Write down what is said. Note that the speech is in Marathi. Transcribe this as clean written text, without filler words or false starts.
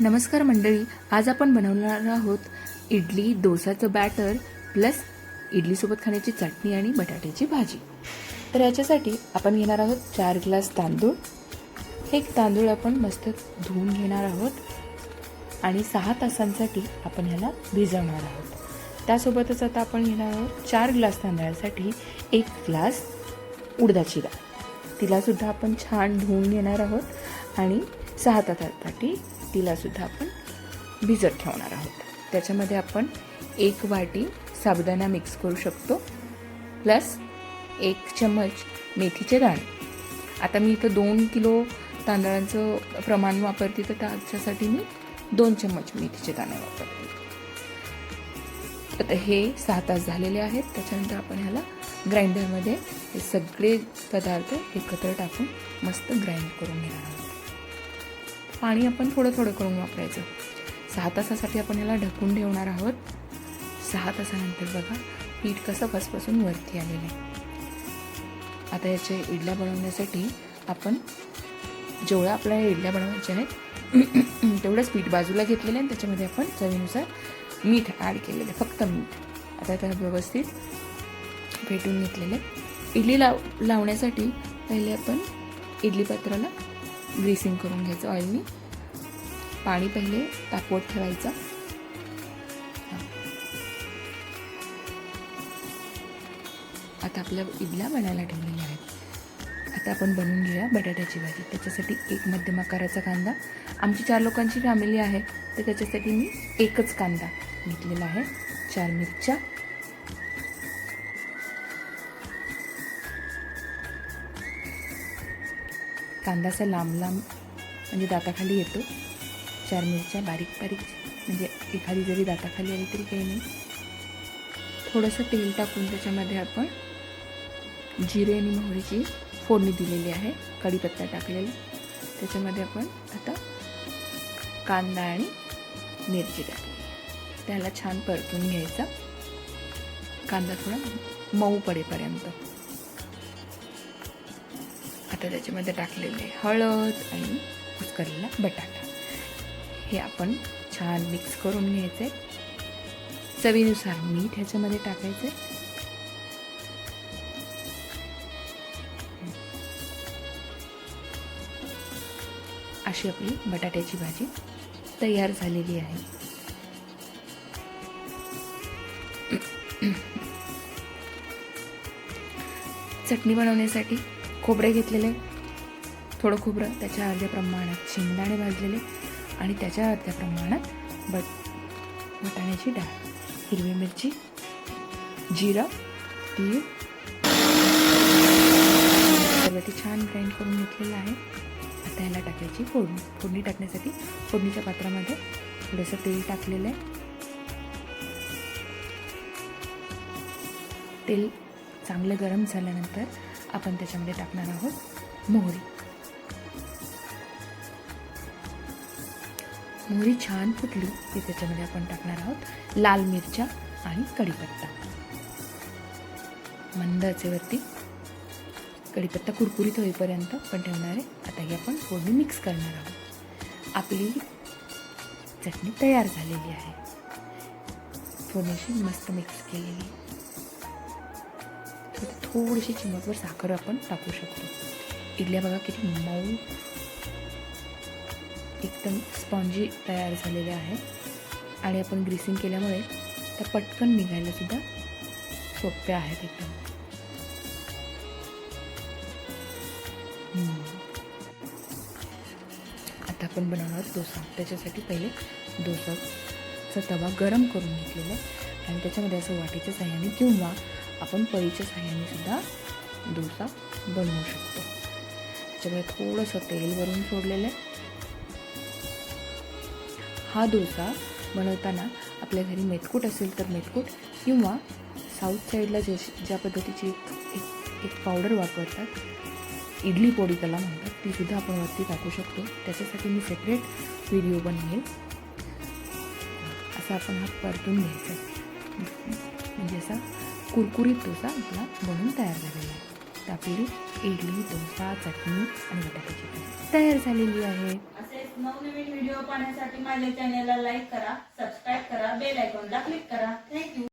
नमस्कार मंडळी, आज आपण बनवणार आहोत इडली डोसाचं बॅटर प्लस इडलीसोबत खाण्याची चटणी आणि बटाट्याची भाजी. तर याच्यासाठी आपण घेणार आहोत 4 ग्लास तांदूळ. हे तांदूळ आपण मस्त धुवून घेणार आहोत आणि 6 तासांसाठी आपण ह्याला भिजवणार आहोत. त्यासोबतच आता आपण घेणार आहोत 4 ग्लास तांदळासाठी 1 ग्लास उडदाची डाळ. तिलासुद्धा आपण छान धुवून घेणार आहोत आणि 6 तासासाठी तिलासुद्धा आपण भिजत ठेवणार आहोत. त्याच्यामध्ये आपण 1 वाटी साबुदाणा मिक्स करू शकतो प्लस 1 चम्मच मेथीचे दाणे. आता मी इथं 2 किलो तांदळाचं प्रमाण वापरते, तर त्याच्यासाठी मी 2 चम्मच मेथीचे दाणे वापरते. आता हे 6 तास झालेले आहेत. त्याच्यानंतर आपण ह्याला ग्राइंडरमध्ये हे सगळे पदार्थ एकत्र टाकून मस्त ग्राइंड करून घेणार आहोत. पाणी आपण थोडं थोडं करून वापरायचं. 6 तासासाठी आपण ह्याला ढकून ठेवणार आहोत. 6 तासानंतर बघा पीठ कसं फसफसून वरती आलेलं आहे. आता याच्या इडल्या बनवण्यासाठी आपण जेवढं आपल्याला इडल्या बनवायच्या आहेत तेवढंच पीठ बाजूला घेतलेलं आहे. त्याच्यामध्ये आपण चवीनुसार मीठ ॲड केलेलं आहे, फक्त मीठ. आता त्याला व्यवस्थित फेटून घेतलेलं आहे. इडली लावण्यासाठी पहिले आपण इडली पात्राला ग्रीसिंग करून घ्यायचं ऑइलनी. पाणी पहिले तापवत ठेवायचं. आता आपल्या इडल्या बनायला ठेवलेल्या आहेत. आता आपण बनवून घेऊया बटाट्याची भाजी. त्याच्यासाठी 1 मध्यम आकाराचा कांदा. आमची 4 लोकांची फॅमिली आहे, तर त्याच्यासाठी मी 1च कांदा घेतलेला आहे. 4 मिरच्या, कांदा असा लांब लांब म्हणजे दाताखाली येतो. 4 मिरच्या बारीक बारीक, म्हणजे एखादी जरी दाताखाली आली तरी काही नाही. थोडंसं तेल टाकून त्याच्यामध्ये आपण जिरे आणि मोहरीची फोडणी दिलेली आहे. कढीपत्ता टाकलेला. त्याच्यामध्ये आपण आता कांदा आणि मिरची टाकली. त्याला छान परतून घ्यायचा. कांदा थोडा मऊ पडेपर्यंत. आता त्याच्यामध्ये टाकलेले हळद आणि कुस्करलेला बटाटा हे आपण छान मिक्स करून घ्यायचे. चवीनुसार मीठ ह्याच्यामध्ये टाकायचे. अशी आपली बटाट्याची भाजी तयार झालेली आहे. चटणी बनवण्यासाठी खोबरे घेतलेले, थोडं खोबरं, त्याच्या अर्ध्या प्रमाणात शेंगदाणे भाजलेले आणि त्याच्या अर्ध्या प्रमाणात वाटाण्याची डाळ, हिरवी मिरची, जिरं, तीळ, सर्व ते छान ग्राइंड करून घेतलेलं आहे. आता याला टाकायची फोडणी. फोडणी टाकण्यासाठी फोडणीच्या पात्रामध्ये थोडंसं तेल टाकलेलं आहे. तेल चांगलं गरम झाल्यानंतर आपण त्याच्यामध्ये टाकणार आहोत मोहरी. मोहरी छान फुटली की त्याच्यामध्ये आपण टाकणार आहोत लाल मिरच्या आणि कढीपत्ता. मंद आचेवरती कढीपत्ता कुरकुरीत होईपर्यंत आपण ठेवणार आहे. आता ही आपण फोडणी मिक्स करणार आहोत. आपली चटणी तयार झालेली आहे. फोडणीशी मस्त मिक्स केलेली. थोडीशी चिमटभर साखर आपण टाकू शकतो. इडल्या बघा किती मऊ, एकदम स्पॉन्जी तयार झालेल्या आहेत आणि आपण ग्रीसिंग केल्यामुळे त्या पटकन निघायला सुद्धा सोप्या आहेत एकदम. आता आपण बनवणार आहोत डोसा. त्याच्यासाठी पहिले डोसाचा तवा गरम करून घेतलेला आहे आणि त्याच्यामध्ये असं वाटीच्या साह्याने किंवा आपण पळीच्या साह्याने सुद्धा डोसा बनवू शकतो. त्याच्यामध्ये थोडंसं तेल वरून सोडलेलं आहे. हा डोसा बनवताना आपल्या घरी मेथकूट असेल तर मेथकूट किंवा साऊथ साईडला ज्या पद्धतीची एक पावडर वापरतात, इडली पोडी त्याला म्हणतात, तीसुद्धा आपण वरती टाकू शकतो. त्याच्यासाठी मी सेपरेट व्हिडिओ बनवेल. असा आपण हा परतून घ्यायचा, म्हणजे असा कुरकुरीत डोसा आपला बनवून तयार झालेला आहे. तर आपली इडली, डोसा, चटणी आणि बटाट्याची भाजी तयार झालेली आहे. असेच नवनवीन व्हिडिओ पाहण्यासाठी माझ्या चॅनलला लाईक करा, सबस्क्राईब करा, बेल आयकॉनला क्लिक करा. थँक्यू.